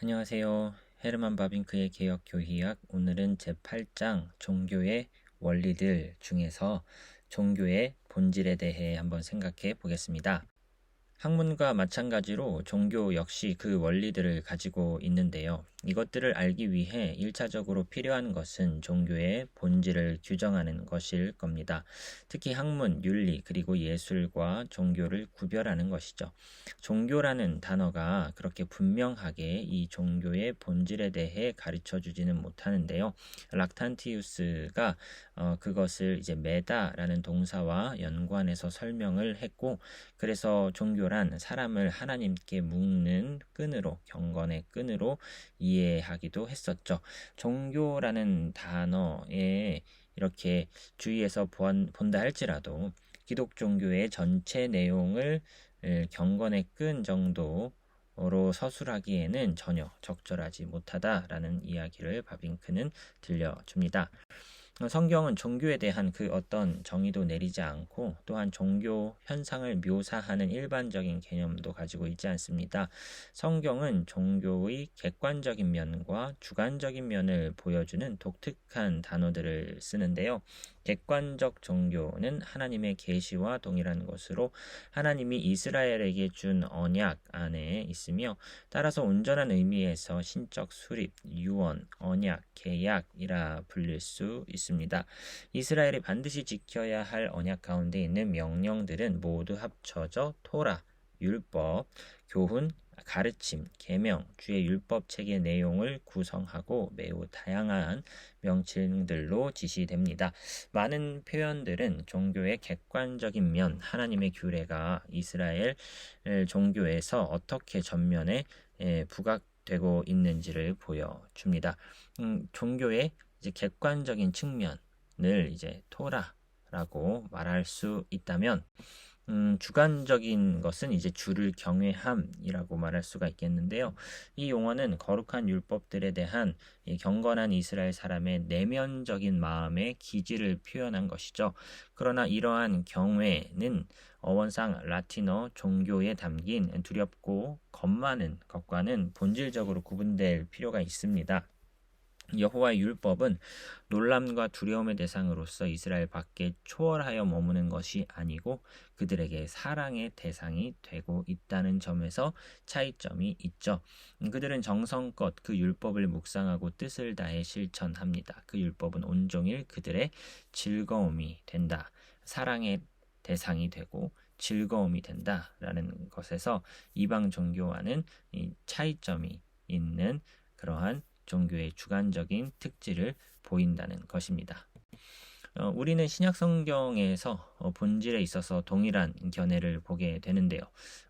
안녕하세요. 헤르만 바빙크의 개혁교의학, 오늘은 제8장 종교의 원리들 중에서 종교의 본질에 대해 한번 생각해 보겠습니다. 학문과 마찬가지로 종교 역시 그 원리들을 가지고 있는데요. 이것들을 알기 위해 1차적으로 필요한 것은 종교의 본질을 규정하는 것일 겁니다. 특히 학문, 윤리, 그리고 예술과 종교를 구별하는 것이죠. 종교라는 단어가 그렇게 분명하게 이 종교의 본질에 대해 가르쳐 주지는 못하는데요. 락탄티우스가 그것을 이제 메다라는 동사와 연관해서 설명을 했고, 그래서 종교란 사람을 하나님께 묶는 끈으로, 경건의 끈으로 이해하기도 했었죠. 종교라는 단어에 이렇게 주의해서 본다 할지라도 기독 종교의 전체 내용을 경건의 끈 정도로 서술하기에는 전혀 적절하지 못하다라는 이야기를 바빙크는 들려줍니다. 성경은 종교에 대한 그 어떤 정의도 내리지 않고 또한 종교 현상을 묘사하는 일반적인 개념도 가지고 있지 않습니다. 성경은 종교의 객관적인 면과 주관적인 면을 보여주는 독특한 단어들을 쓰는데요. 객관적 종교는 하나님의 계시와 동일한 것으로 하나님이 이스라엘에게 준 언약 안에 있으며, 따라서 온전한 의미에서 신적 수립, 유언, 언약, 계약이라 불릴 수 있습니다. 이스라엘이 반드시 지켜야 할 언약 가운데 있는 명령들은 모두 합쳐져 토라, 율법, 교훈, 가르침, 계명, 주의 율법 책의 내용을 구성하고 매우 다양한 명칭들로 지시됩니다. 많은 표현들은 종교의 객관적인 면, 하나님의 규례가 이스라엘 종교에서 어떻게 전면에 부각되고 있는지를 보여줍니다. 종교의 이제 객관적인 측면을 이제 토라라고 말할 수 있다면, 주관적인 것은 이제 주를 경외함이라고 말할 수가 있겠는데요. 이 용어는 거룩한 율법들에 대한 이 경건한 이스라엘 사람의 내면적인 마음의 기질을 표현한 것이죠. 그러나 이러한 경외는 어원상 라틴어 종교에 담긴 두렵고 겁 많은 것과는 본질적으로 구분될 필요가 있습니다. 여호와의 율법은 놀람과 두려움의 대상으로서 이스라엘 밖에 초월하여 머무는 것이 아니고 그들에게 사랑의 대상이 되고 있다는 점에서 차이점이 있죠. 그들은 정성껏 그 율법을 묵상하고 뜻을 다해 실천합니다. 그 율법은 온종일 그들의 즐거움이 된다. 사랑의 대상이 되고 즐거움이 된다라는 것에서 이방 종교와는 이 차이점이 있는 그러한 종교의 주관적인 특질을 보인다는 것입니다. 우리는 신약 성경에서 본질에 있어서 동일한 견해를 보게 되는데요.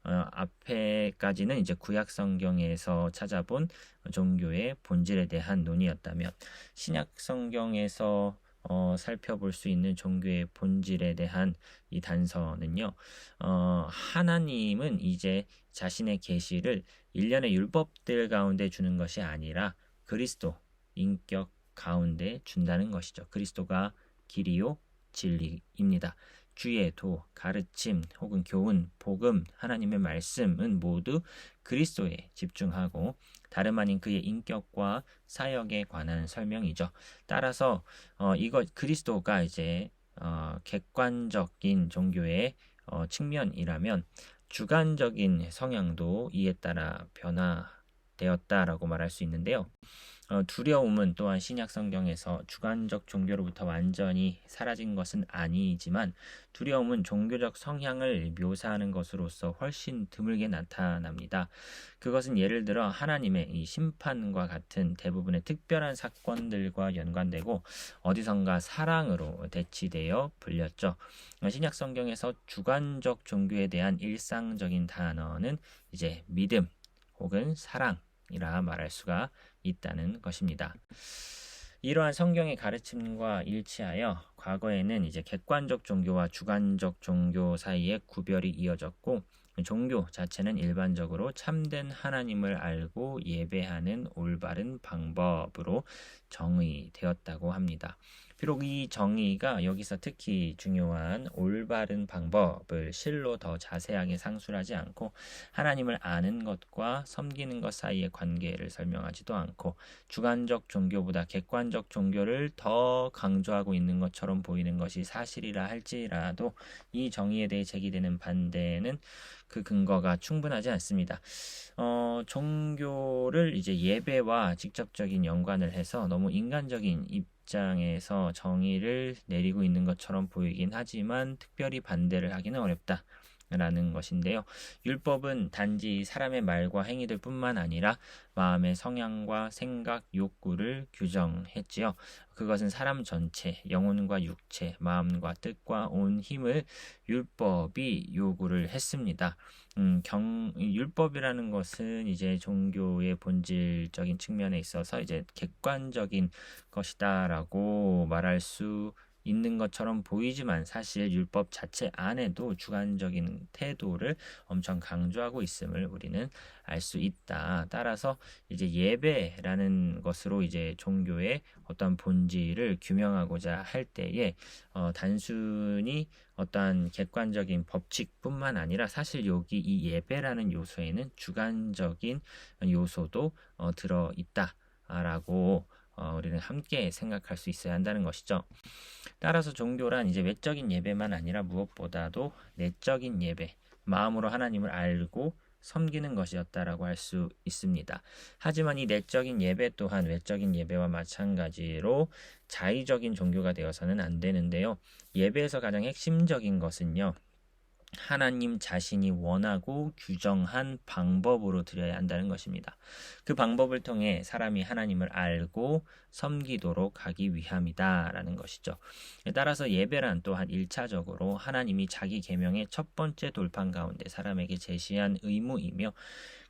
앞에까지는 이제 구약 성경에서 찾아본 종교의 본질에 대한 논의였다면, 신약 성경에서 살펴볼 수 있는 종교의 본질에 대한 이 단서는요, 하나님은 이제 자신의 계시를 일련의 율법들 가운데 주는 것이 아니라 그리스도 인격 가운데 준다는 것이죠. 그리스도가 길이요 진리입니다. 주의 도, 가르침 혹은 교훈, 복음, 하나님의 말씀은 모두 그리스도에 집중하고 다름 아닌 그의 인격과 사역에 관한 설명이죠. 따라서 이것 그리스도가 이제 객관적인 종교의 측면이라면, 주관적인 성향도 이에 따라 변화되었다라고 말할 수 있는데요. 두려움은 또한 신약 성경에서 주관적 종교로부터 완전히 사라진 것은 아니지만, 두려움은 종교적 성향을 묘사하는 것으로서 훨씬 드물게 나타납니다. 그것은 예를 들어 하나님의 이 심판과 같은 대부분의 특별한 사건들과 연관되고 어디선가 사랑으로 대치되어 불렸죠. 신약 성경에서 주관적 종교에 대한 일상적인 단어는 이제 믿음 혹은 사랑이라 말할 수가 있다는 것입니다. 이러한 성경의 가르침과 일치하여 과거에는 이제 객관적 종교와 주관적 종교 사이에 구별이 이어졌고, 종교 자체는 일반적으로 참된 하나님을 알고 예배하는 올바른 방법으로 정의되었다고 합니다. 비록 이 정의가 여기서 특히 중요한 올바른 방법을 실로 더 자세하게 상술하지 않고 하나님을 아는 것과 섬기는 것 사이의 관계를 설명하지도 않고 주관적 종교보다 객관적 종교를 더 강조하고 있는 것처럼 보이는 것이 사실이라 할지라도 이 정의에 대해 제기되는 반대는 그 근거가 충분하지 않습니다. 종교를 이제 예배와 직접적인 연관을 해서 너무 인간적인 입장에서 정의를 내리고 있는 것처럼 보이긴 하지만 특별히 반대를 하기는 어렵다. 라는 것인데요. 율법은 단지 사람의 말과 행위들 뿐만 아니라 마음의 성향과 생각, 욕구를 규정했지요. 그것은 사람 전체, 영혼과 육체, 마음과 뜻과 온 힘을 율법이 요구를 했습니다. 율법이라는 것은 이제 종교의 본질적인 측면에 있어서 이제 객관적인 것이다라고 말할 수 있는 것처럼 보이지만 사실 율법 자체 안에도 주관적인 태도를 엄청 강조하고 있음을 우리는 알 수 있다. 따라서 이제 예배라는 것으로 이제 종교의 어떤 본질을 규명하고자 할 때에 단순히 어떠한 객관적인 법칙뿐만 아니라 사실 여기 이 예배라는 요소에는 주관적인 요소도 들어 있다라고 우리는 함께 생각할 수 있어야 한다는 것이죠. 따라서 종교란 이제 외적인 예배만 아니라 무엇보다도 내적인 예배, 마음으로 하나님을 알고 섬기는 것이었다라고 할 수 있습니다. 하지만 이 내적인 예배 또한 외적인 예배와 마찬가지로 자의적인 종교가 되어서는 안 되는데요. 예배에서 가장 핵심적인 것은요. 하나님 자신이 원하고 규정한 방법으로 드려야 한다는 것입니다. 그 방법을 통해 사람이 하나님을 알고 섬기도록 하기 위함이다라는 것이죠. 따라서 예배란 또한 1차적으로 하나님이 자기 계명의 첫 번째 돌판 가운데 사람에게 제시한 의무이며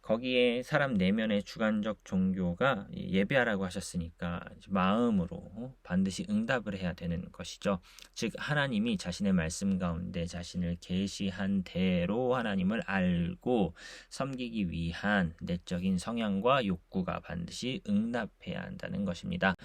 거기에 사람 내면의 주관적 종교가 예배하라고 하셨으니까 마음으로 반드시 응답을 해야 되는 것이죠. 즉 하나님이 자신의 말씀 가운데 자신을 계시한 대로 하나님을 알고 섬기기 위한 내적인 성향과 욕구가 반드시 응답해야 한다는 것입니다.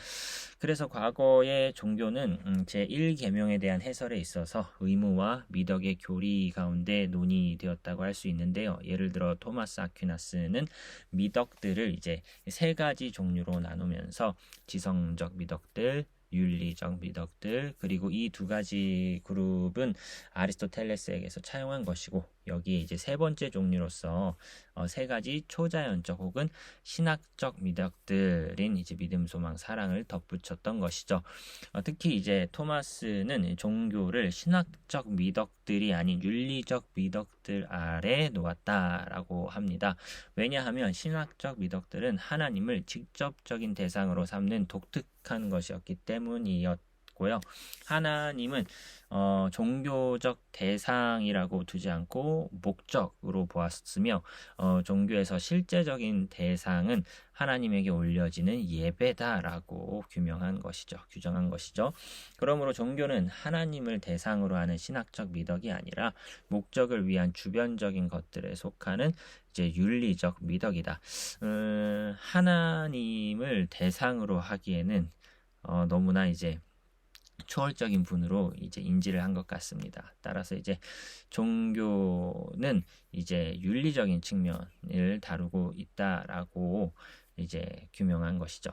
그래서 과거의 종교는 제1계명에 대한 해설에 있어서 의무와 미덕의 교리 가운데 논의되었다고 할 수 있는데요. 예를 들어 토마스 아퀴나스는 미덕들을 이제 세 가지 종류로 나누면서 지성적 미덕들, 윤리적 미덕들, 그리고 이 두 가지 그룹은 아리스토텔레스에게서 차용한 것이고 여기에 이제 세 번째 종류로서 세 가지 초자연적 혹은 신학적 미덕들인 이제 믿음, 소망, 사랑을 덧붙였던 것이죠. 특히 이제 토마스는 종교를 신학적 미덕들이 아닌 윤리적 미덕들 아래 놓았다라고 합니다. 왜냐하면 신학적 미덕들은 하나님을 직접적인 대상으로 삼는 독특한 것이었기 때문이었고요. 하나님은 종교적 대상이라고 두지 않고 목적으로 보았으며 종교에서 실제적인 대상은 하나님에게 올려지는 예배다라고 규정한 것이죠. 그러므로 종교는 하나님을 대상으로 하는 신학적 미덕이 아니라 목적을 위한 주변적인 것들에 속하는 이제 윤리적 미덕이다. 하나님을 대상으로 하기에는 너무나 이제 초월적인 분으로 이제 인지를 한 것 같습니다. 따라서 이제 종교는 이제 윤리적인 측면을 다루고 있다라고 이제 규명한 것이죠.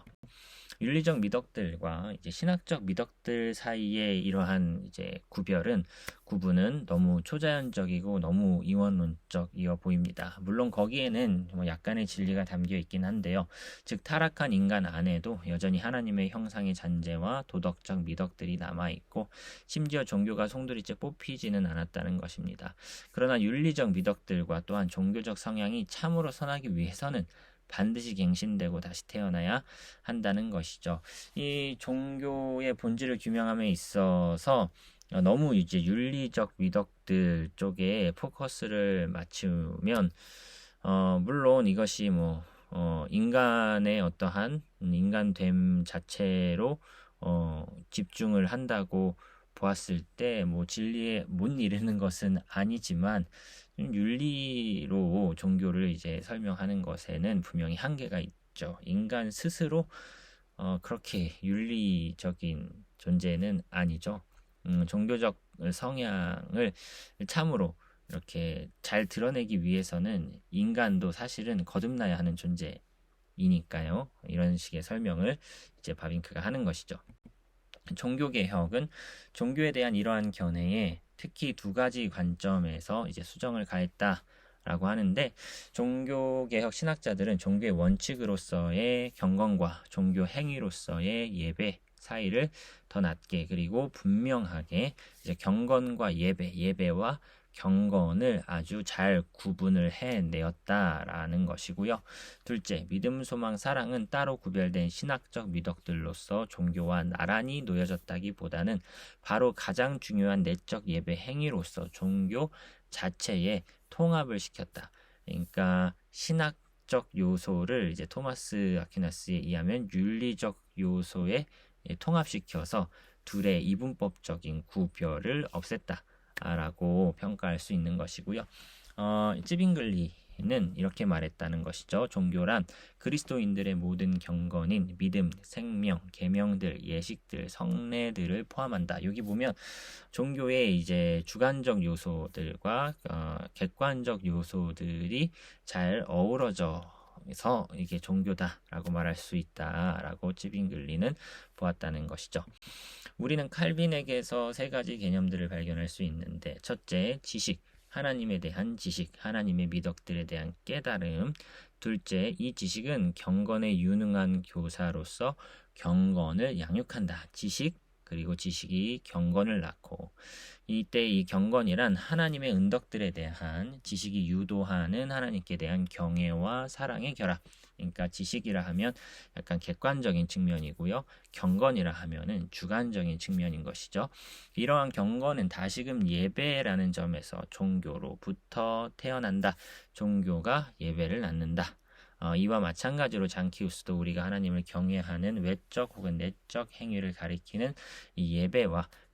윤리적 미덕들과 이제 신학적 미덕들 사이의 이러한 이제 구분은 너무 초자연적이고 너무 이원론적이어 보입니다. 물론 거기에는 뭐 약간의 진리가 담겨 있긴 한데요. 즉 타락한 인간 안에도 여전히 하나님의 형상의 잔재와 도덕적 미덕들이 남아 있고 심지어 종교가 송두리째 뽑히지는 않았다는 것입니다. 그러나 윤리적 미덕들과 또한 종교적 성향이 참으로 선하기 위해서는 반드시 갱신되고 다시 태어나야 한다는 것이죠. 이 종교의 본질을 규명함에 있어서 너무 이제 윤리적 미덕들 쪽에 포커스를 맞추면 물론 이것이 뭐 인간의 어떠한 인간됨 자체로 집중을 한다고 보았을 때 뭐 진리에 못 이르는 것은 아니지만 윤리로 종교를 이제 설명하는 것에는 분명히 한계가 있죠. 인간 스스로 그렇게 윤리적인 존재는 아니죠. 종교적 성향을 참으로 이렇게 잘 드러내기 위해서는 인간도 사실은 거듭나야 하는 존재이니까요. 이런 식의 설명을 이제 바빙크가 하는 것이죠. 종교개혁은 종교에 대한 이러한 견해에 특히 두 가지 관점에서 이제 수정을 가했다라고 하는데, 종교개혁 신학자들은 종교의 원칙으로서의 경건과 종교 행위로서의 예배 사이를 더 낮게 그리고 분명하게 이제 경건과 예배와 경건을 아주 잘 구분을 해내었다라는 것이고요. 둘째, 믿음, 소망, 사랑은 따로 구별된 신학적 미덕들로서 종교와 나란히 놓여졌다기보다는 바로 가장 중요한 내적 예배 행위로서 종교 자체에 통합을 시켰다. 그러니까 신학적 요소를 이제 토마스 아퀴나스에 의하면 윤리적 요소에 통합시켜서 둘의 이분법적인 구별을 없앴다 라고 평가할 수 있는 것이고요. 찌빙글리는 이렇게 말했다는 것이죠. 종교란 그리스도인들의 모든 경건인 믿음, 생명, 계명들, 예식들, 성례들을 포함한다. 여기 보면 종교의 이제 주관적 요소들과 객관적 요소들이 잘 어우러져서 이게 종교다라고 말할 수 있다라고 찌빙글리는 보았다는 것이죠. 우리는 칼빈에게서 세 가지 개념들을 발견할 수 있는데, 첫째, 지식, 하나님에 대한 지식, 하나님의 미덕들에 대한 깨달음. 둘째, 이 지식은 경건에 유능한 교사로서 경건을 양육한다. 지식, 그리고 지식이 경건을 낳고, 이때 이 경건이란 하나님의 은덕들에 대한 지식이 유도하는 하나님께 대한 경애와 사랑의 결합. 그러니까 지식이라 하면 약간 객관적인 측면이고요. 경건이라 하면은 주관적인 측면인 것이죠. 이러한 경건은 다시금 예배라는 점에서 종교로부터 태어난다. 종교가 예배를 낳는다. 이와 마찬가지로 장키우스도 우리가 하나님을 경외하는 외적 혹은 내적 행위를 가리키는 이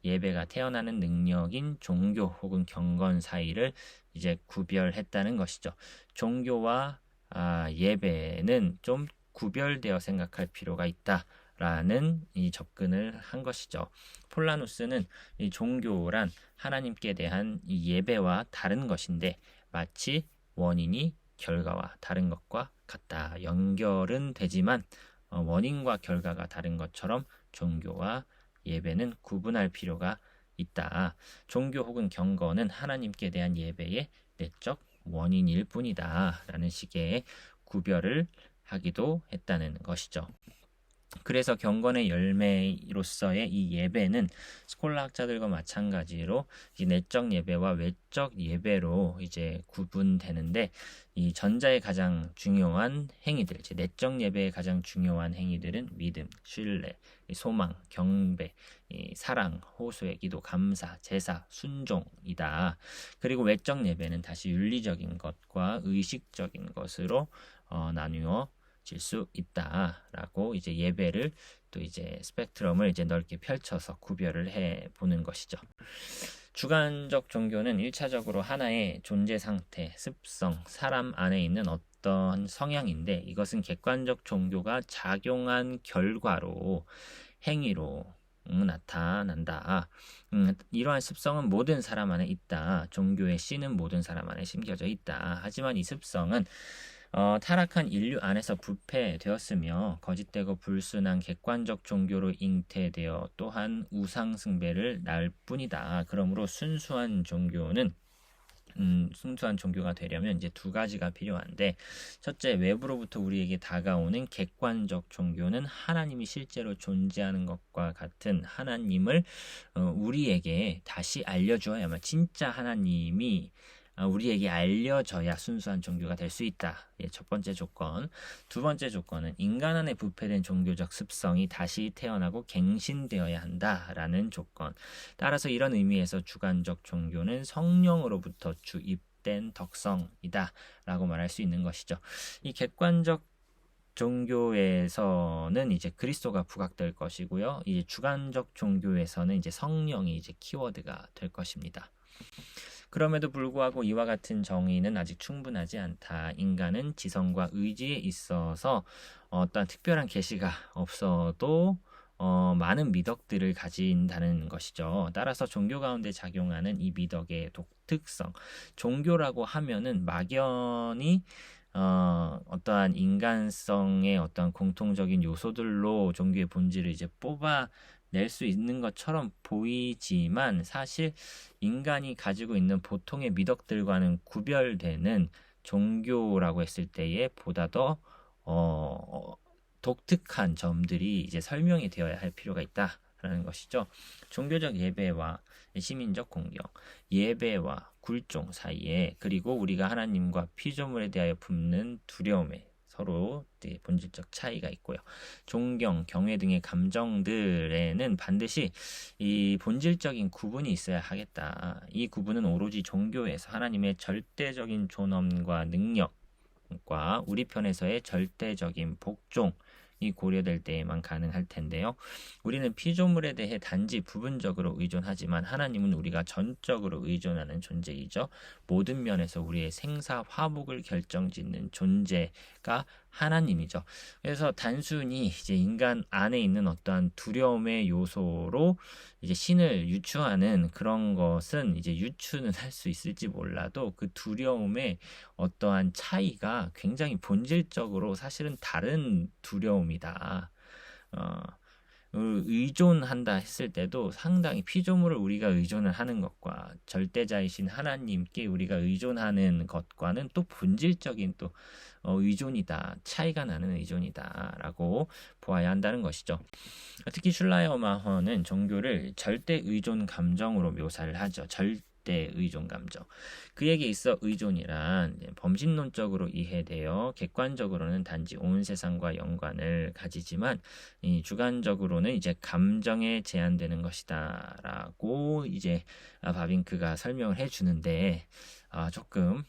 예배가 태어나는 능력인 종교 혹은 경건 사이를 이제 구별했다는 것이죠. 종교와 예배는 좀 구별되어 생각할 필요가 있다라는 이 접근을 한 것이죠. 폴라누스는 이 종교란 하나님께 대한 이 예배와 다른 것인데 마치 원인이 결과와 다른 것과 같다. 연결은 되지만 원인과 결과가 다른 것처럼 종교와 예배는 구분할 필요가 있다. 종교 혹은 경건은 하나님께 대한 예배의 내적 원인일 뿐이다 라는 식의 구별을 하기도 했다는 것이죠. 그래서 경건의 열매로서의 이 예배는 스콜라 학자들과 마찬가지로 이 내적 예배와 외적 예배로 이제 구분되는데, 이 전자의 가장 중요한 행위들, 이제 내적 예배의 가장 중요한 행위들은 믿음, 신뢰, 소망, 경배, 사랑, 호소의 기도, 감사, 제사, 순종이다. 그리고 외적 예배는 다시 윤리적인 것과 의식적인 것으로 나누어 질 수 있다라고 이제 예배를 또 이제 스펙트럼을 이제 넓게 펼쳐서 구별을 해 보는 것이죠. 주관적 종교는 1차적으로 하나의 존재 상태, 습성, 사람 안에 있는 어떤 성향인데, 이것은 객관적 종교가 작용한 결과로 행위로 나타난다. 이러한 습성은 모든 사람 안에 있다. 종교의 씨는 모든 사람 안에 심겨져 있다. 하지만 이 습성은 타락한 인류 안에서 부패되었으며 거짓되고 불순한 객관적 종교로 잉태되어 또한 우상 숭배를 낳을 뿐이다. 그러므로 순수한 종교가 되려면 이제 두 가지가 필요한데, 첫째, 외부로부터 우리에게 다가오는 객관적 종교는 하나님이 실제로 존재하는 것과 같은 하나님을 우리에게 다시 알려주어야만, 진짜 하나님이 우리에게 알려져야 순수한 종교가 될 수 있다. 첫 번째 조건. 두 번째 조건은 인간 안에 부패된 종교적 습성이 다시 태어나고 갱신되어야 한다라는 조건. 따라서 이런 의미에서 주관적 종교는 성령으로부터 주입된 덕성이다 라고 말할 수 있는 것이죠. 이 객관적 종교에서는 이제 그리스도가 부각될 것이고요. 이제 주관적 종교에서는 이제 성령이 이제 키워드가 될 것입니다. 그럼에도 불구하고 이와 같은 정의는 아직 충분하지 않다. 인간은 지성과 의지에 있어서 어떤 특별한 계시가 없어도 많은 미덕들을 가진다는 것이죠. 따라서 종교 가운데 작용하는 이 미덕의 독특성, 종교라고 하면은 막연히 어떠한 인간성의 어떠한 공통적인 요소들로 종교의 본질을 이제 뽑아낼 수 있는 것처럼 보이지만 사실 인간이 가지고 있는 보통의 미덕들과는 구별되는 종교라고 했을 때에 보다 더 독특한 점들이 이제 설명이 되어야 할 필요가 있다라는 것이죠. 종교적 예배와 시민적 공경, 예배와 굴종 사이에 그리고 우리가 하나님과 피조물에 대하여 품는 두려움에 서로 본질적 차이가 있고요. 존경, 경외 등의 감정들에는 반드시 이 본질적인 구분이 있어야 하겠다. 이 구분은 오로지 종교에서 하나님의 절대적인 존엄과 능력과 우리 편에서의 절대적인 복종 이 고려될 때에만 가능할 텐데요. 우리는 피조물에 대해 단지 부분적으로 의존하지만 하나님은 우리가 전적으로 의존하는 존재이죠. 모든 면에서 우리의 생사 화복을 결정짓는 존재가 하나님이죠. 그래서 단순히 이제 인간 안에 있는 어떠한 두려움의 요소로 이제 신을 유추하는 그런 것은 이제 유추는 할 수 있을지 몰라도 그 두려움의 어떠한 차이가 굉장히 본질적으로 사실은 다른 두려움이다. 어, 의존한다 했을 때도 상당히 피조물을 우리가 의존을 하는 것과 절대자이신 하나님께 우리가 의존하는 것과는 또 본질적인 또 의존이다. 차이가 나는 의존이다라고 보아야 한다는 것이죠. 특히 슐라이어마허는 종교를 절대 의존 감정으로 묘사를 하죠. 절대 의존 감정. 그에게 있어 의존이란 범신론적으로 이해되어 객관적으로는 단지 온 세상과 연관을 가지지만 이 주관적으로는 이제 감정에 제한되는 것이다라고 이제 바빙크가 설명을 해주는데 조금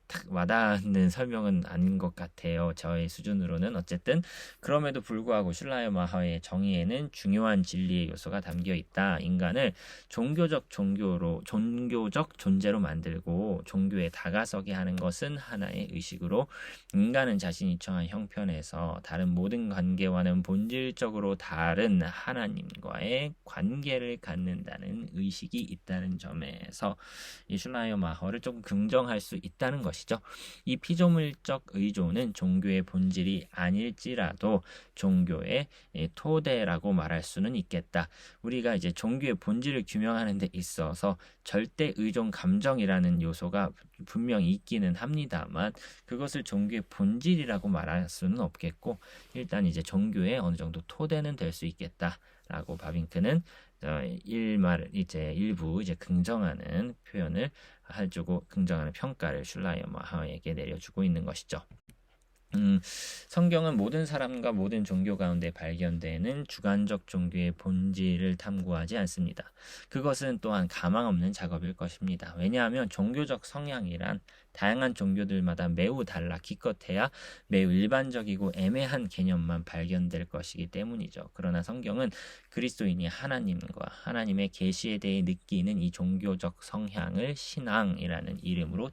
탁 와닿는 설명은 아닌 것 같아요. 저의 수준으로는 어쨌든 그럼에도 불구하고 슐라이어마허의 정의에는 중요한 진리의 요소가 담겨 있다. 인간을 종교적 존재로 만들고 종교에 다가서게 하는 것은 하나의 의식으로 인간은 자신이 처한 형편에서 다른 모든 관계와는 본질적으로 다른 하나님과의 관계를 갖는다는 의식이 있다는 점에서 이 슐라이어마허를 조금 긍정할 수 있다는 것이죠. 이 피조물적 의존은 종교의 본질이 아닐지라도 종교의 토대라고 말할 수는 있겠다. 우리가 이제 종교의 본질을 규명하는 데 있어서 절대 의존 감정이라는 요소가 분명히 있기는 합니다만 그것을 종교의 본질이라고 말할 수는 없겠고 일단 이제 종교의 어느 정도 토대는 될 수 있겠다라고 바빙크는 일부 긍정하는 표현을 해주고 긍정하는 평가를 슐라이어마허에게 내려주고 있는 것이죠. 성경은 모든 사람과 모든 종교 가운데 발견되는 주관적 종교의 본질을 탐구하지 않습니다. 그것은 또한 가망 없는 작업일 것입니다. 왜냐하면 종교적 성향이란 다양한 종교들마다 매우 달라 기껏해야 매우 일반적이고 애매한 개념만 발견될 것이기 때문이죠. 그러나 성경은 그리스도인이 하나님과 하나님의 계시에 대해 느끼는 이 종교적 성향을 신앙이라는 이름으로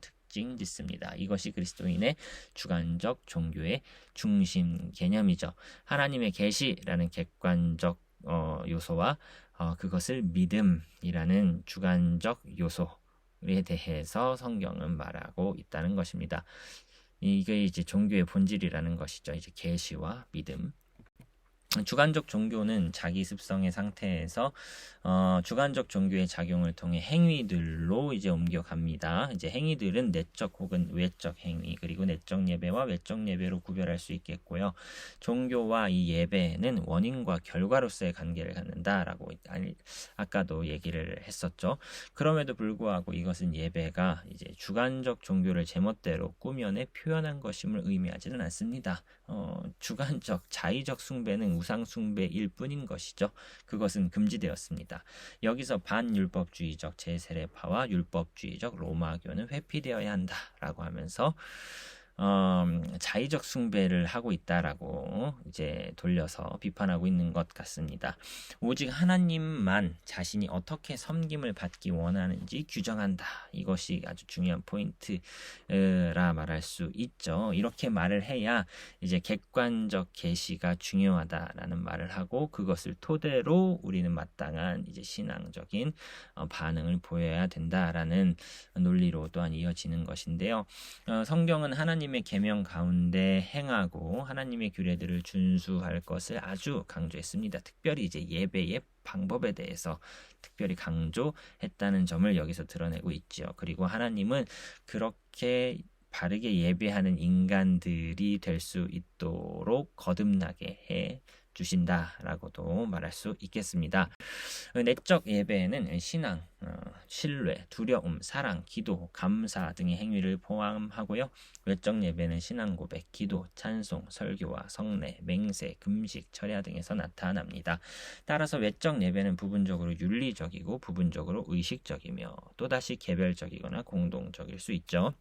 짓습니다. 이것이 그리스도인의 주관적 종교의 중심 개념이죠. 하나님의 계시라는 객관적 요소와 그것을 믿음이라는 주관적 요소에 대해서 성경은 말하고 있다는 것입니다. 이게 이제 종교의 본질이라는 것이죠. 이제 계시와 믿음. 주관적 종교는 자기 습성의 상태에서 주관적 종교의 작용을 통해 행위들로 이제 옮겨갑니다. 이제 행위들은 내적 혹은 외적 행위 그리고 내적 예배와 외적 예배로 구별할 수 있겠고요. 종교와 이 예배는 원인과 결과로서의 관계를 갖는다라고 아까도 얘기를 했었죠. 그럼에도 불구하고 이것은 예배가 이제 주관적 종교를 제멋대로 꾸며내 표현한 것임을 의미하지는 않습니다. 주관적 자의적 숭배는 우상 숭배일 뿐인 것이죠. 그것은 금지되었습니다. 여기서 반율법주의적 제세례파와 율법주의적 로마교는 회피되어야 한다라고 하면서 자의적 숭배를 하고 있다라고 이제 돌려서 비판하고 있는 것 같습니다. 오직 하나님만 자신이 어떻게 섬김을 받기 원하는지 규정한다. 이것이 아주 중요한 포인트라 말할 수 있죠. 이렇게 말을 해야 이제 객관적 계시가 중요하다라는 말을 하고 그것을 토대로 우리는 마땅한 이제 신앙적인 반응을 보여야 된다라는 논리로 또한 이어지는 것인데요. 성경은 하나님의 계명 가운데 행하고 하나님의 규례들을 준수할 것을 아주 강조했습니다. 특별히 이제 예배의 방법에 대해서 특별히 강조했다는 점을 여기서 드러내고 있죠. 그리고 하나님은 그렇게 바르게 예배하는 인간들이 될 수 있도록 거듭나게 해 주신다라고도 말할 수 있겠습니다. 내적 예배에는 신앙, 신뢰, 두려움, 사랑, 기도, 감사 등의 행위를 포함하고요. 외적 예배는 신앙 고백, 기도, 찬송, 설교와 성례, 맹세, 금식, 철야 등에서 나타납니다. 따라서 외적 예배는 부분적으로 윤리적이고 부분적으로 의식적이며 또다시 개별적이거나 공동적일 수 있죠.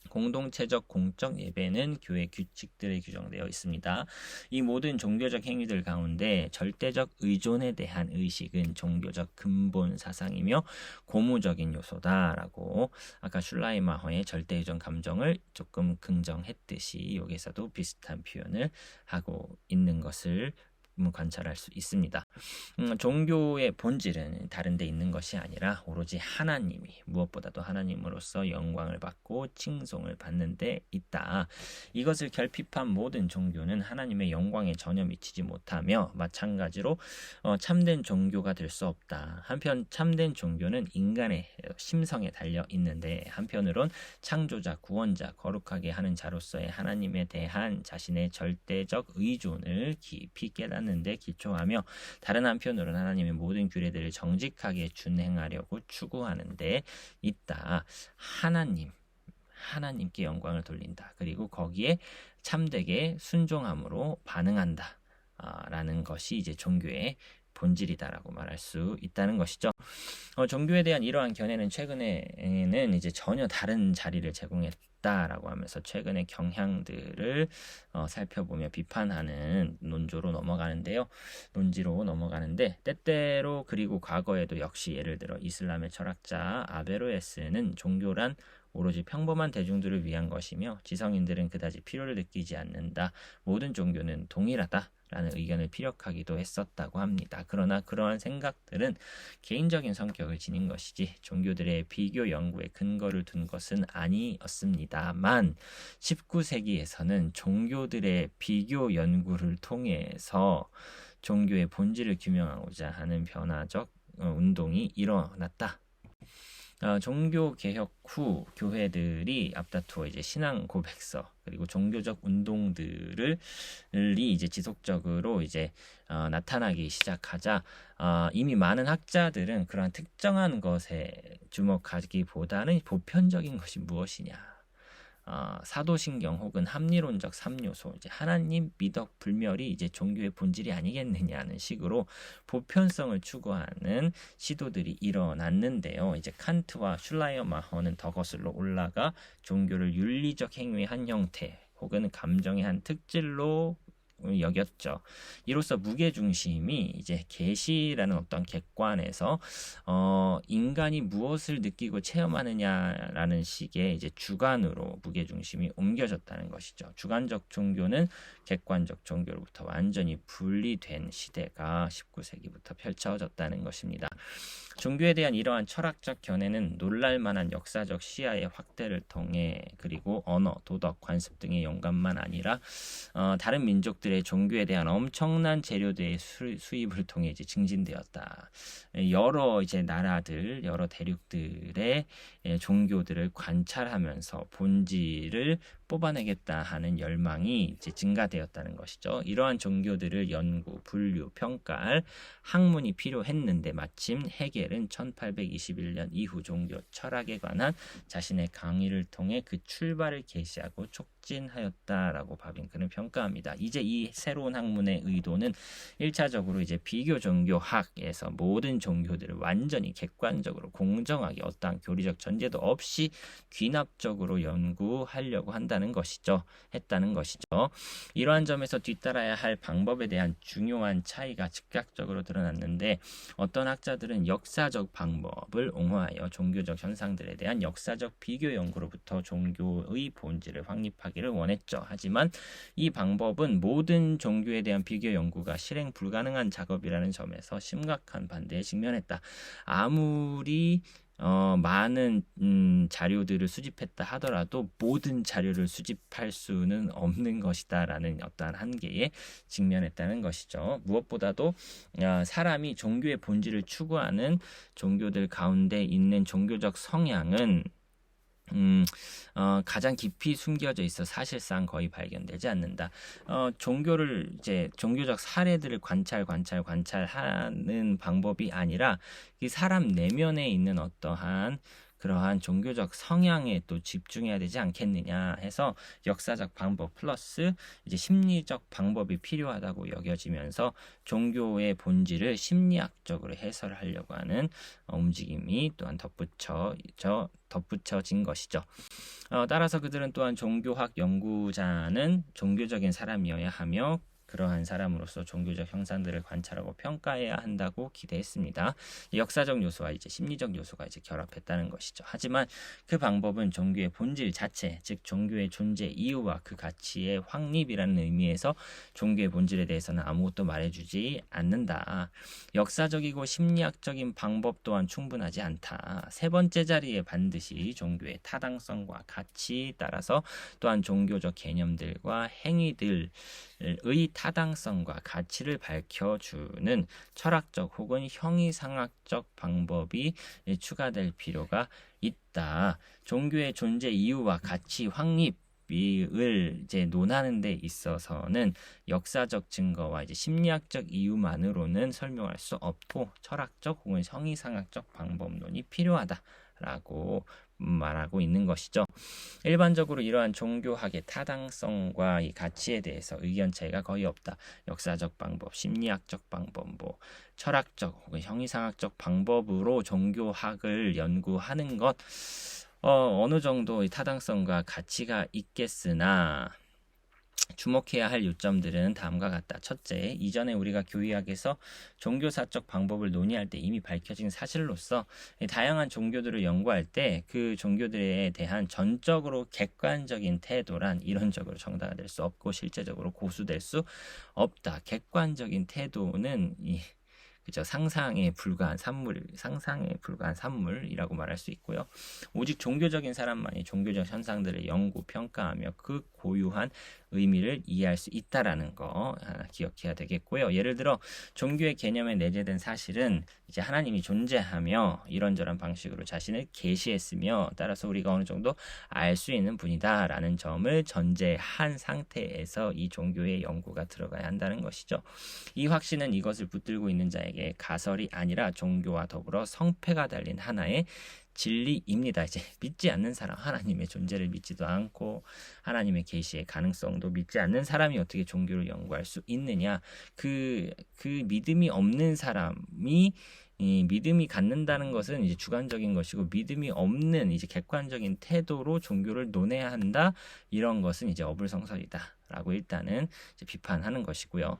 공동체적 공적 예배는 교회 규칙들에 규정되어 있습니다. 이 모든 종교적 행위들 가운데 절대적 의존에 대한 의식은 종교적 근본 사상이며 고무적인 요소다라고 아까 슐라이마허의 절대의존 감정을 조금 긍정했듯이 여기서도 비슷한 표현을 하고 있는 것을 관찰할 수 있습니다. 종교의 본질은 다른 데 있는 것이 아니라 오로지 하나님이 무엇보다도 하나님으로서 영광을 받고 칭송을 받는 데 있다. 이것을 결핍한 모든 종교는 하나님의 영광에 전혀 미치지 못하며 마찬가지로 참된 종교가 될 수 없다. 한편 참된 종교는 인간의 심성에 달려 있는데 한편으론 창조자, 구원자, 거룩하게 하는 자로서의 하나님에 대한 자신의 절대적 의존을 깊이 깨닫는 데 기초하며 다른 한편으로는 하나님의 모든 규례들을 정직하게 준행하려고 추구하는 데 있다. 하나님께 영광을 돌린다. 그리고 거기에 참되게 순종함으로 반응한다. 라는 것이 이제 종교의 본질이다라고 말할 수 있다는 것이죠. 종교에 대한 이러한 견해는 최근에는 이제 전혀 다른 자리를 제공했다라고 하면서 최근의 경향들을 살펴보며 비판하는 논지로 넘어가는데 때때로 그리고 과거에도 역시 예를 들어 이슬람의 철학자 아베로에스는 종교란 오로지 평범한 대중들을 위한 것이며 지성인들은 그다지 필요를 느끼지 않는다. 모든 종교는 동일하다. 라는 의견을 피력하기도 했었다고 합니다. 그러나 그러한 생각들은 개인적인 성격을 지닌 것이지 종교들의 비교 연구에 근거를 둔 것은 아니었습니다만 19세기에서는 종교들의 비교 연구를 통해서 종교의 본질을 규명하고자 하는 변화적 운동이 일어났다. 종교 개혁 후 교회들이 앞다투어 이제 신앙 고백서 그리고 종교적 운동들이 이제 지속적으로 이제 나타나기 시작하자 이미 많은 학자들은 그러한 특정한 것에 주목하기보다는 보편적인 것이 무엇이냐. 사도신경 혹은 합리론적 3요소, 이제 하나님, 미덕, 불멸이 이제 종교의 본질이 아니겠느냐는 식으로 보편성을 추구하는 시도들이 일어났는데요. 이제 칸트와 슐라이어마허는 더 거슬러 올라가 종교를 윤리적 행위의 한 형태 혹은 감정의 한 특질로 여겼죠. 이로써 무게중심이 이제 계시라는 어떤 객관에서 인간이 무엇을 느끼고 체험하느냐라는 식의 이제 주관으로 무게중심이 옮겨졌다는 것이죠. 주관적 종교는 객관적 종교로부터 완전히 분리된 시대가 19세기부터 펼쳐졌다는 것입니다. 종교에 대한 이러한 철학적 견해는 놀랄만한 역사적 시야의 확대를 통해 그리고 언어, 도덕, 관습 등의 영감만 아니라 다른 민족들의 종교에 대한 엄청난 재료들의 수입을 통해 이제 증진되었다. 여러 이제 나라들, 여러 대륙들의 종교들을 관찰하면서 본질을 뽑아내겠다 하는 열망이 이제 증가되었다는 것이죠. 이러한 종교들을 연구, 분류, 평가할 학문이 필요했는데 마침 헤겔은 1821년 이후 종교 철학에 관한 자신의 강의를 통해 그 출발을 계시하고 촉진하였다라고 바빙크는 평가합니다. 이제 이 새로운 학문의 의도는 1차적으로 이제 비교 종교학에서 모든 종교들을 완전히 객관적으로 공정하게 어떠한 교리적 전제도 없이 귀납적으로 연구하려고 한다는 것이죠. 했다는 것이죠. 이러한 점에서 뒤따라야 할 방법에 대한 중요한 차이가 즉각적으로 드러났는데 어떤 학자들은 역사적 방법을 옹호하여 종교적 현상들에 대한 역사적 비교 연구로부터 종교의 본질을 확립하기를 원했죠. 하지만 이 방법은 모든 종교에 대한 비교 연구가 실행 불가능한 작업이라는 점에서 심각한 반대에 직면했다. 아무리 많은 자료들을 수집했다 하더라도 모든 자료를 수집할 수는 없는 것이다라는 어떠한 한계에 직면했다는 것이죠. 무엇보다도 사람이 종교의 본질을 추구하는 종교들 가운데 있는 종교적 성향은 가장 깊이 숨겨져 있어 사실상 거의 발견되지 않는다. 종교를 이제 종교적 사례들을 관찰하는 방법이 아니라 이 사람 내면에 있는 어떠한 그러한 종교적 성향에 또 집중해야 되지 않겠느냐 해서 역사적 방법 플러스 이제 심리적 방법이 필요하다고 여겨지면서 종교의 본질을 심리학적으로 해설하려고 하는 움직임이 또한 덧붙여진 것이죠. 따라서 그들은 또한 종교학 연구자는 종교적인 사람이어야 하며 그러한 사람으로서 종교적 형상들을 관찰하고 평가해야 한다고 기대했습니다. 역사적 요소와 이제 심리적 요소가 이제 결합했다는 것이죠. 하지만 그 방법은 종교의 본질 자체, 즉 종교의 존재 이유와 그 가치의 확립이라는 의미에서 종교의 본질에 대해서는 아무것도 말해주지 않는다. 역사적이고 심리학적인 방법 또한 충분하지 않다. 세 번째 자리에 반드시 종교의 타당성과 가치 따라서 또한 종교적 개념들과 행위들의 타당성과 가치를 밝혀주는 철학적 혹은 형이상학적 방법이 추가될 필요가 있다. 종교의 존재 이유와 가치 확립을 이제 논하는 데 있어서는 역사적 증거와 이제 심리학적 이유만으로는 설명할 수 없고 철학적 혹은 형이상학적 방법론이 필요하다라고 말하고 있는 것이죠. 일반적으로 이러한 종교학의 타당성과 이 가치에 대해서 의견 차이가 거의 없다. 역사적 방법, 심리학적 방법, 철학적 혹은 형이상학적 방법으로 종교학을 연구하는 것 어느 정도 타당성과 가치가 있겠으나 주목해야 할 요점들은 다음과 같다. 첫째, 이전에 우리가 교의학에서 종교사적 방법을 논의할 때 이미 밝혀진 사실로서 다양한 종교들을 연구할 때 그 종교들에 대한 전적으로 객관적인 태도란 이론적으로 정당화될 수 없고 실제적으로 고수될 수 없다. 객관적인 태도는 그죠? 상상에 불과한 산물이라고 말할 수 있고요. 오직 종교적인 사람만이 종교적 현상들을 연구, 평가하며 그 고유한 의미를 이해할 수 있다라는 거 하나 기억해야 되겠고요. 예를 들어 종교의 개념에 내재된 사실은 이제 하나님이 존재하며 이런저런 방식으로 자신을 계시했으며 따라서 우리가 어느 정도 알 수 있는 분이다라는 점을 전제한 상태에서 이 종교의 연구가 들어가야 한다는 것이죠. 이 확신은 이것을 붙들고 있는 자에게 가설이 아니라 종교와 더불어 성패가 달린 하나의 진리입니다. 이제 믿지 않는 사람, 하나님의 존재를 믿지도 않고 하나님의 계시의 가능성도 믿지 않는 사람이 어떻게 종교를 연구할 수 있느냐? 그 믿음이 없는 사람이 이 믿음이 갖는다는 것은 이제 주관적인 것이고 믿음이 없는 이제 객관적인 태도로 종교를 논해야 한다. 이런 것은 이제 어불성설이다라고 일단은 이제 비판하는 것이고요.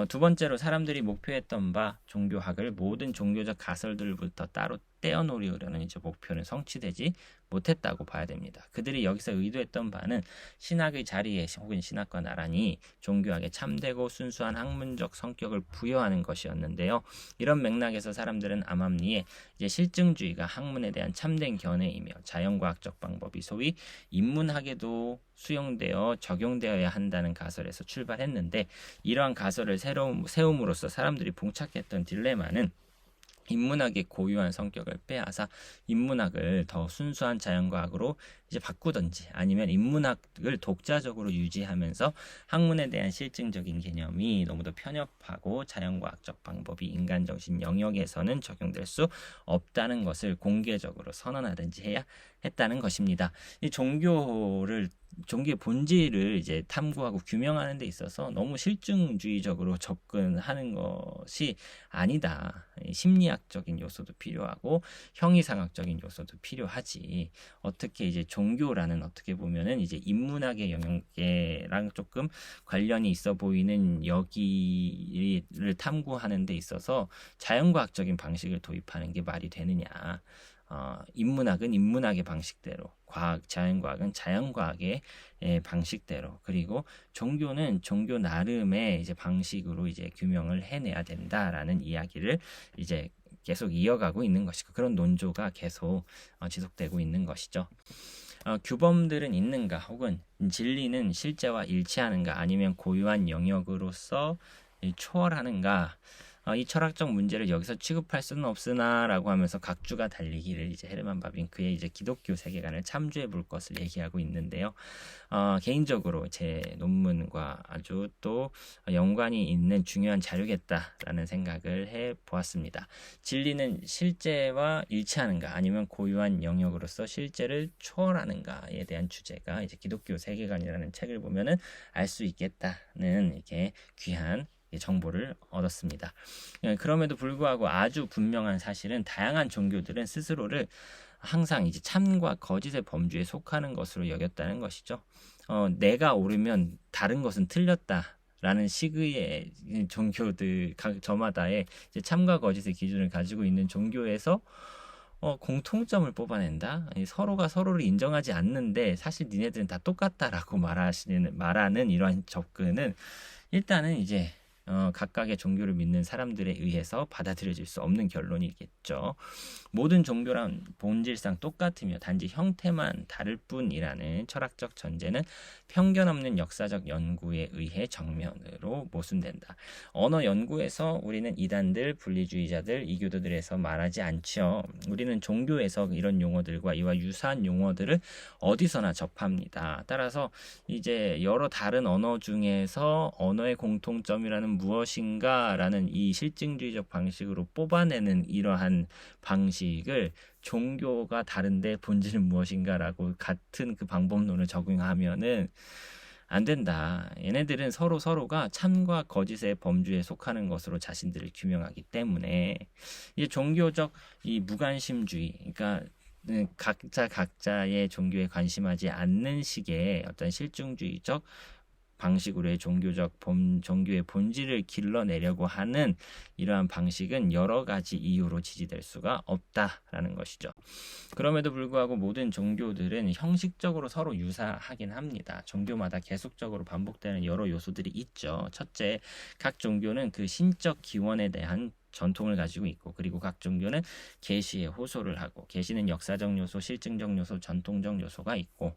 두 번째로 사람들이 목표했던 바 종교학을 모든 종교적 가설들부터 따로 떼어놓으려는 이제 목표는 성취되지 못했다고 봐야 됩니다. 그들이 여기서 의도했던 바는 신학의 자리에 혹은 신학과 나란히 종교학에 참되고 순수한 학문적 성격을 부여하는 것이었는데요. 이런 맥락에서 사람들은 암암리에 이제 실증주의가 학문에 대한 참된 견해이며 자연과학적 방법이 소위 인문학에도 수용되어 적용되어야 한다는 가설에서 출발했는데 이러한 가설을 세움으로써 사람들이 봉착했던 딜레마는 인문학의 고유한 성격을 빼앗아 인문학을 더 순수한 자연과학으로 이제 바꾸든지 아니면 인문학을 독자적으로 유지하면서 학문에 대한 실증적인 개념이 너무 더 편협하고 자연과학적 방법이 인간정신 영역에서는 적용될 수 없다는 것을 공개적으로 선언하든지 해야 했다는 것입니다. 이 종교를 종교의 본질을 이제 탐구하고 규명하는 데 있어서 너무 실증주의적으로 접근하는 것이 아니다. 심리학적인 요소도 필요하고 형이상학적인 요소도 필요하지. 어떻게 이제 종교라는 어떻게 보면은 이제 인문학의 영역이랑 조금 관련이 있어 보이는 여기를 탐구하는 데 있어서 자연과학적인 방식을 도입하는 게 말이 되느냐. 인문학은 인문학의 방식대로, 자연과학은 자연과학의 방식대로, 그리고 종교는 종교 나름의 이제 방식으로 이제 규명을 해내야 된다라는 이야기를 이제 계속 이어가고 있는 것이고, 그런 논조가 계속 지속되고 있는 것이죠. 규범들은 있는가, 혹은 진리는 실제와 일치하는가, 아니면 고유한 영역으로서 초월하는가, 이 철학적 문제를 여기서 취급할 수는 없으나라고 하면서 각주가 달리기를 이제 헤르만 바빙크의 이제 기독교 세계관을 참조해 볼 것을 얘기하고 있는데요. 개인적으로 제 논문과 아주 또 연관이 있는 중요한 자료겠다라는 생각을 해 보았습니다. 진리는 실제와 일치하는가, 아니면 고유한 영역으로서 실제를 초월하는가에 대한 주제가 이제 기독교 세계관이라는 책을 보면은 알 수 있겠다는 이렇게 귀한 정보를 얻었습니다. 그럼에도 불구하고 아주 분명한 사실은 다양한 종교들은 스스로를 항상 이제 참과 거짓의 범주에 속하는 것으로 여겼다는 것이죠. 내가 옳으면 다른 것은 틀렸다라는 식의 종교들 저마다의 이제 참과 거짓의 기준을 가지고 있는 종교에서 공통점을 뽑아낸다. 서로가 서로를 인정하지 않는데 사실 니네들은 다 똑같다라고 말하는 이러한 접근은 일단은 이제 각각의 종교를 믿는 사람들에 의해서 받아들여질 수 없는 결론이겠죠. 모든 종교란 본질상 똑같으며 단지 형태만 다를 뿐이라는 철학적 전제는 편견 없는 역사적 연구에 의해 정면으로 모순된다. 언어 연구에서 우리는 이단들, 분리주의자들, 이교도들에서 말하지 않죠. 우리는 종교에서 이런 용어들과 이와 유사한 용어들을 어디서나 접합니다. 따라서 이제 여러 다른 언어 중에서 언어의 공통점이라는 무엇인가라는 이 실증주의적 방식으로 뽑아내는 이러한 방식을 종교가 다른데 본질은 무엇인가라고 같은 그 방법론을 적용하면은 안 된다. 얘네들은 서로가 참과 거짓의 범주에 속하는 것으로 자신들을 규명하기 때문에 이제 종교적 이 무관심주의, 그러니까 각자의 종교에 관심하지 않는 식의 어떤 실증주의적 방식으로의 종교의 본질을 길러내려고 하는 이러한 방식은 여러 가지 이유로 지지될 수가 없다라는 것이죠. 그럼에도 불구하고 모든 종교들은 형식적으로 서로 유사하긴 합니다. 종교마다 계속적으로 반복되는 여러 요소들이 있죠. 첫째, 각 종교는 그 신적 기원에 대한 전통을 가지고 있고, 그리고 각 종교는 계시에 호소를 하고, 계시는 역사적 요소, 실증적 요소, 전통적 요소가 있고,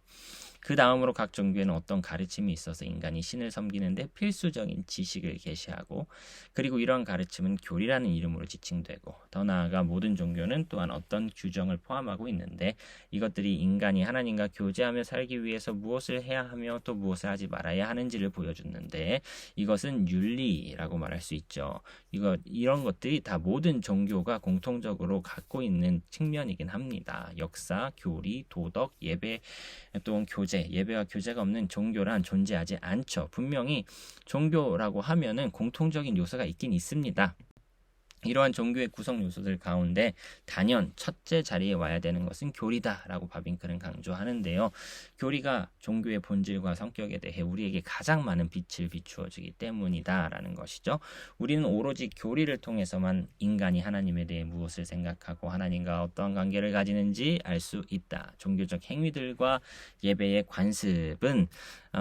그 다음으로 각 종교에는 어떤 가르침이 있어서 인간이 신을 섬기는데 필수적인 지식을 계시하고, 그리고 이러한 가르침은 교리라는 이름으로 지칭되고, 더 나아가 모든 종교는 또한 어떤 규정을 포함하고 있는데, 이것들이 인간이 하나님과 교제하며 살기 위해서 무엇을 해야 하며 또 무엇을 하지 말아야 하는지를 보여주는데, 이것은 윤리라고 말할 수 있죠. 이런 것들이 다 모든 종교가 공통적으로 갖고 있는 측면이긴 합니다. 역사, 교리, 도덕, 예배 또는 교제, 예배와 교제가 없는 종교란 존재하지 않죠. 분명히 종교라고 하면은 공통적인 요소가 있긴 있습니다. 이러한 종교의 구성 요소들 가운데 단연 첫째 자리에 와야 되는 것은 교리다라고 바빙크는 강조하는데요. 교리가 종교의 본질과 성격에 대해 우리에게 가장 많은 빛을 비추어주기 때문이다라는 것이죠. 우리는 오로지 교리를 통해서만 인간이 하나님에 대해 무엇을 생각하고 하나님과 어떠한 관계를 가지는지 알 수 있다. 종교적 행위들과 예배의 관습은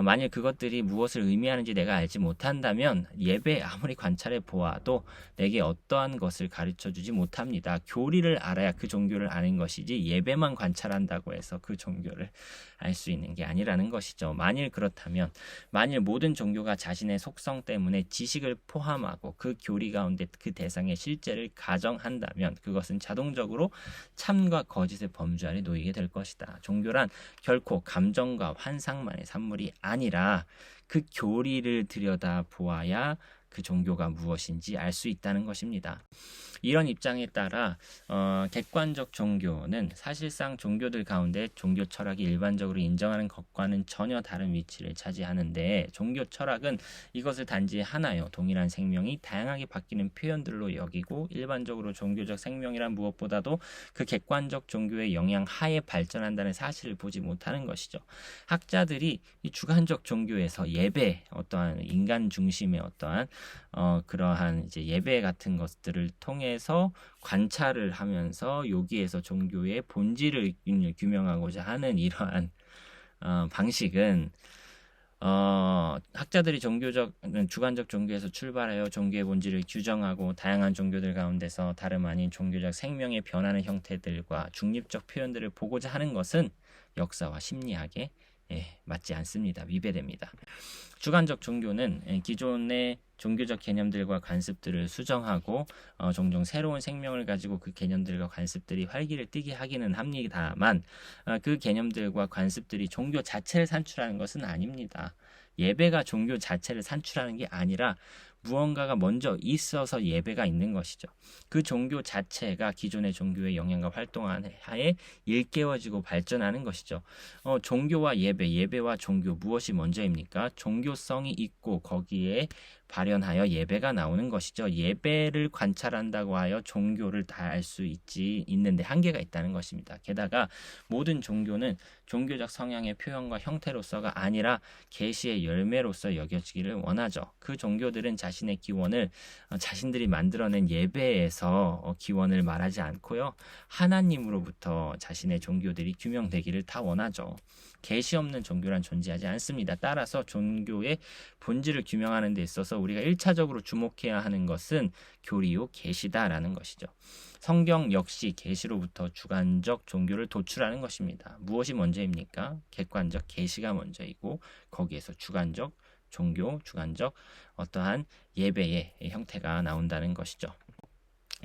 만일 그것들이 무엇을 의미하는지 내가 알지 못한다면 예배 아무리 관찰해 보아도 내게 어떠한 것을 가르쳐주지 못합니다. 교리를 알아야 그 종교를 아는 것이지 예배만 관찰한다고 해서 그 종교를 알 수 있는 게 아니라는 것이죠. 만일 그렇다면, 만일 모든 종교가 자신의 속성 때문에 지식을 포함하고 그 교리 가운데 그 대상의 실제를 가정한다면 그것은 자동적으로 참과 거짓의 범주 아래 놓이게 될 것이다. 종교란 결코 감정과 환상만의 산물이 아니라 그 교리를 들여다 보아야 그 종교가 무엇인지 알 수 있다는 것입니다. 이런 입장에 따라 객관적 종교는 사실상 종교들 가운데 종교 철학이 일반적으로 인정하는 것과는 전혀 다른 위치를 차지하는데, 종교 철학은 이것을 단지 하나요 동일한 생명이 다양하게 바뀌는 표현들로 여기고, 일반적으로 종교적 생명이란 무엇보다도 그 객관적 종교의 영향 하에 발전한다는 사실을 보지 못하는 것이죠. 학자들이 이 주관적 종교에서 예배, 어떠한 인간 중심의 어떠한 그러한 이제 예배 같은 것들을 통해서 관찰을 하면서 여기에서 종교의 본질을 규명하고자 하는 이러한 방식은 학자들이 주관적 종교에서 출발하여 종교의 본질을 규정하고 다양한 종교들 가운데서 다름 아닌 종교적 생명의 변하는 형태들과 중립적 표현들을 보고자 하는 것은 역사와 심리학에 맞지 않습니다. 위배됩니다. 주관적 종교는 기존의 종교적 개념들과 관습들을 수정하고 종종 새로운 생명을 가지고 그 개념들과 관습들이 활기를 띠게 하기는 합니다만, 그 개념들과 관습들이 종교 자체를 산출하는 것은 아닙니다. 예배가 종교 자체를 산출하는 게 아니라 무언가가 먼저 있어서 예배가 있는 것이죠. 그 종교 자체가 기존의 종교의 영향과 활동하에 일깨워지고 발전하는 것이죠. 종교와 예배와 종교, 무엇이 먼저입니까? 종교성이 있고 거기에 발현하여 예배가 나오는 것이죠. 예배를 관찰한다고 하여 종교를 다 알 수 있는데 한계가 있다는 것입니다. 게다가 모든 종교는 종교적 성향의 표현과 형태로서가 아니라 계시의 열매로서 여겨지기를 원하죠. 그 종교들은 자신의 기원을 자신들이 만들어낸 예배에서 기원을 말하지 않고요, 하나님으로부터 자신의 종교들이 규명되기를 다 원하죠. 계시 없는 종교란 존재하지 않습니다. 따라서 종교의 본질을 규명하는 데 있어서 우리가 1차적으로 주목해야 하는 것은 교리요 계시다라는 것이죠. 성경 역시 계시로부터 주관적 종교를 도출하는 것입니다. 무엇이 먼저입니까? 객관적 계시가 먼저이고 거기에서 주관적 종교, 주관적 어떠한 예배의 형태가 나온다는 것이죠.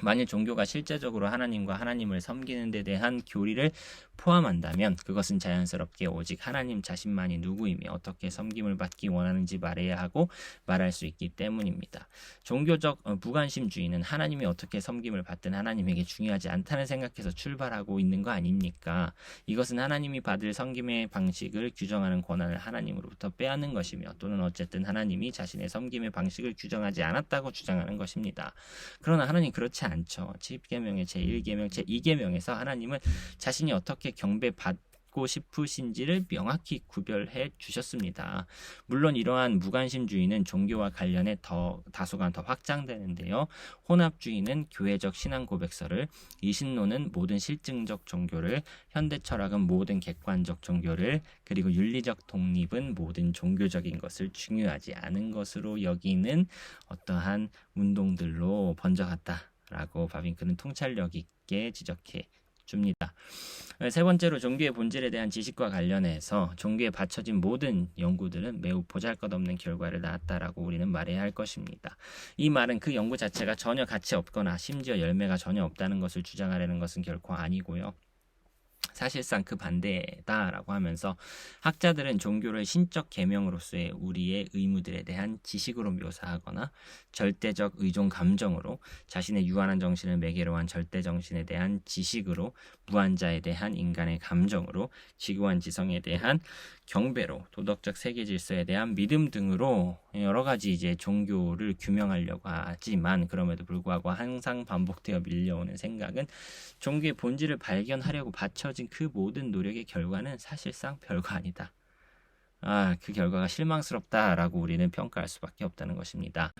만일 종교가 실제적으로 하나님과 하나님을 섬기는 데 대한 교리를 포함한다면 그것은 자연스럽게 오직 하나님 자신만이 누구이며 어떻게 섬김을 받기 원하는지 말해야 하고 말할 수 있기 때문입니다. 종교적 무관심주의는 하나님이 어떻게 섬김을 받든 하나님에게 중요하지 않다는 생각에서 출발하고 있는 거 아닙니까? 이것은 하나님이 받을 섬김의 방식을 규정하는 권한을 하나님으로부터 빼앗는 것이며, 또는 어쨌든 하나님이 자신의 섬김의 방식을 규정하지 않았다고 주장하는 것입니다. 그러나 하나님 그렇지 않죠. 10계명의 제1계명, 제2계명에서 하나님은 자신이 어떻게 경배받고 싶으신지를 명확히 구별해 주셨습니다. 물론 이러한 무관심주의는 종교와 관련해 다소간 더 확장되는데요. 혼합주의는 교회적 신앙 고백서를, 이신론은 모든 실증적 종교를, 현대 철학은 모든 객관적 종교를, 그리고 윤리적 독립은 모든 종교적인 것을 중요하지 않은 것으로 여기는 어떠한 운동들로 번져갔다라고 바빙크는 통찰력 있게 지적해 줍니다. 세 번째로, 종교의 본질에 대한 지식과 관련해서 종교에 바쳐진 모든 연구들은 매우 보잘것없는 결과를 낳았다라고 우리는 말해야 할 것입니다. 이 말은 그 연구 자체가 전혀 가치 없거나 심지어 열매가 전혀 없다는 것을 주장하려는 것은 결코 아니고요. 사실상 그 반대다라고 하면서 학자들은 종교를 신적 계명으로서의 우리의 의무들에 대한 지식으로 묘사하거나 절대적 의존 감정으로, 자신의 유한한 정신을 매개로 한 절대 정신에 대한 지식으로, 무한자에 대한 인간의 감정으로, 지구한 지성에 대한 경배로, 도덕적 세계 질서에 대한 믿음 등으로 여러 가지 이제 종교를 규명하려고 하지만, 그럼에도 불구하고 항상 반복되어 밀려오는 생각은 종교의 본질을 발견하려고 바쳐진 그 모든 노력의 결과는 사실상 별거 아니다. 그 결과가 실망스럽다라고 우리는 평가할 수밖에 없다는 것입니다.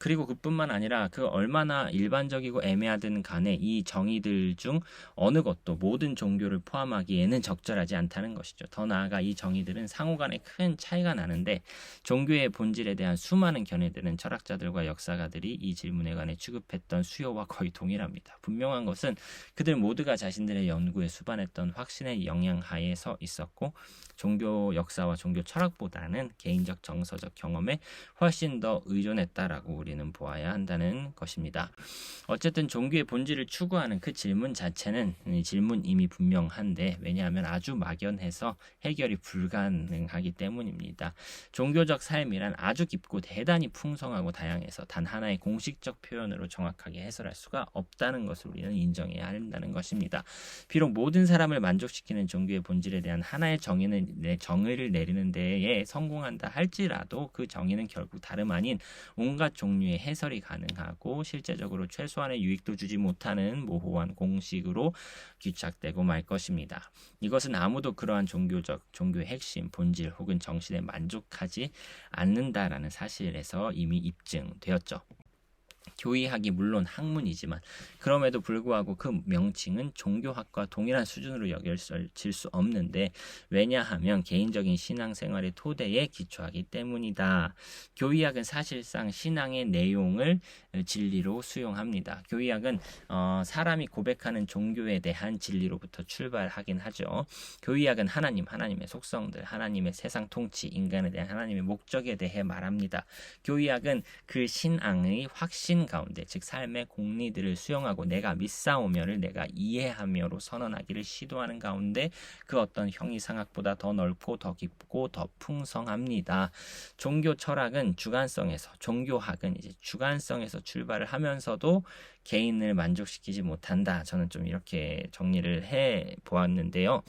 그리고 그뿐만 아니라 그 얼마나 일반적이고 애매하든 간에 이 정의들 중 어느 것도 모든 종교를 포함하기에는 적절하지 않다는 것이죠. 더 나아가 이 정의들은 상호간에 큰 차이가 나는데, 종교의 본질에 대한 수많은 견해들은 철학자들과 역사가들이 이 질문에 관해 취급했던 수요와 거의 동일합니다. 분명한 것은 그들 모두가 자신들의 연구에 수반했던 확신의 영향하에 서 있었고, 종교 역사와 종교 종교 철학보다는 개인적 정서적 경험에 훨씬 더 의존했다라고 우리는 보아야 한다는 것입니다. 어쨌든 종교의 본질을 추구하는 그 질문 자체는 이 질문 이미 분명한데, 왜냐하면 아주 막연해서 해결이 불가능하기 때문입니다. 종교적 삶이란 아주 깊고 대단히 풍성하고 다양해서 단 하나의 공식적 표현으로 정확하게 해설할 수가 없다는 것을 우리는 인정해야 한다는 것입니다. 비록 모든 사람을 만족시키는 종교의 본질에 대한 하나의 정의를 내리는 데에 성공한다 할지라도 그 정의는 결국 다름 아닌 온갖 종류의 해설이 가능하고 실제적으로 최소한의 유익도 주지 못하는 모호한 공식으로 귀착되고 말 것입니다. 이것은 아무도 그러한 종교의 핵심, 본질 혹은 정신에 만족하지 않는다라는 사실에서 이미 입증되었죠. 교의학이 물론 학문이지만 그럼에도 불구하고 그 명칭은 종교학과 동일한 수준으로 여겨질 수 없는데, 왜냐하면 개인적인 신앙생활의 토대에 기초하기 때문이다. 교의학은 사실상 신앙의 내용을 진리로 수용합니다. 교의학은 사람이 고백하는 종교에 대한 진리로부터 출발하긴 하죠. 교의학은 하나님의 속성들, 하나님의 세상 통치, 인간에 대한 하나님의 목적에 대해 말합니다. 교의학은 그 신앙의 확신 가운데, 즉 삶의 공리들을 수용하고 내가 믿사오며를 내가 이해하며로 선언하기를 시도하는 가운데 그 어떤 형이상학보다 더 넓고 더 깊고 더 풍성합니다. 종교 철학은 주관성에서, 종교학은 이제 주관성에서 출발을 하면서도 개인을 만족시키지 못한다. 저는 좀 이렇게 정리를 해 보았는데요.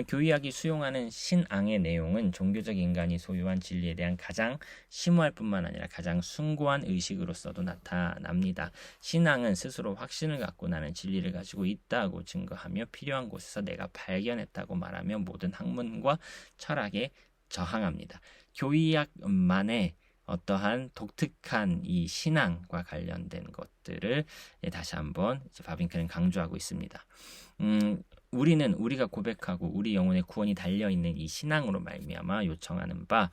교의학이 수용하는 신앙의 내용은 종교적 인간이 소유한 진리에 대한 가장 심오할 뿐만 아니라 가장 숭고한 의식으로서도 나타납니다. 신앙은 스스로 확신을 갖고 나는 진리를 가지고 있다고 증거하며 필요한 곳에서 내가 발견했다고 말하며 모든 학문과 철학에 저항합니다. 교의학만의 어떠한 독특한 이 신앙과 관련된 것들을 다시 한번 바빙크는 강조하고 있습니다. 우리가 고백하고 우리 영혼의 구원이 달려있는 이 신앙으로 말미암아 요청하는 바,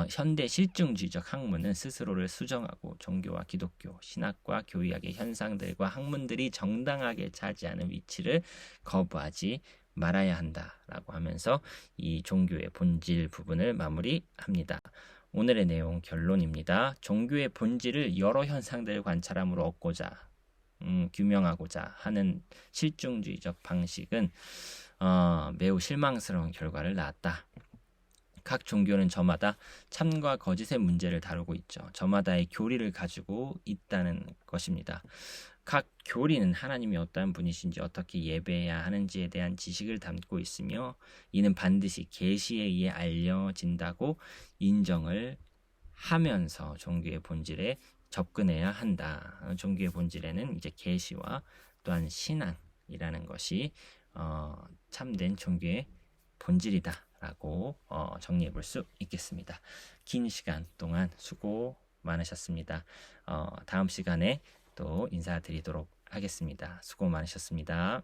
현대 실증주의적 학문은 스스로를 수정하고 종교와 기독교, 신학과 교의학의 현상들과 학문들이 정당하게 차지하는 위치를 거부하지 말아야 한다라고 하면서 이 종교의 본질 부분을 마무리합니다. 오늘의 내용 결론입니다. 종교의 본질을 여러 현상들을 관찰함으로 얻고자 규명하고자 하는 실증주의적 방식은 매우 실망스러운 결과를 낳았다. 각 종교는 저마다 참과 거짓의 문제를 다루고 있죠. 저마다의 교리를 가지고 있다는 것입니다. 각 교리는 하나님이 어떠한 분이신지, 어떻게 예배해야 하는지에 대한 지식을 담고 있으며 이는 반드시 계시에 의해 알려진다고 인정을 하면서 종교의 본질에 접근해야 한다. 종교의 본질에는 이제 계시와 또한 신앙이라는 것이 참된 종교의 본질이다라고 정리해 볼 수 있겠습니다. 긴 시간 동안 수고 많으셨습니다. 다음 시간에 또 인사드리도록 하겠습니다. 수고 많으셨습니다.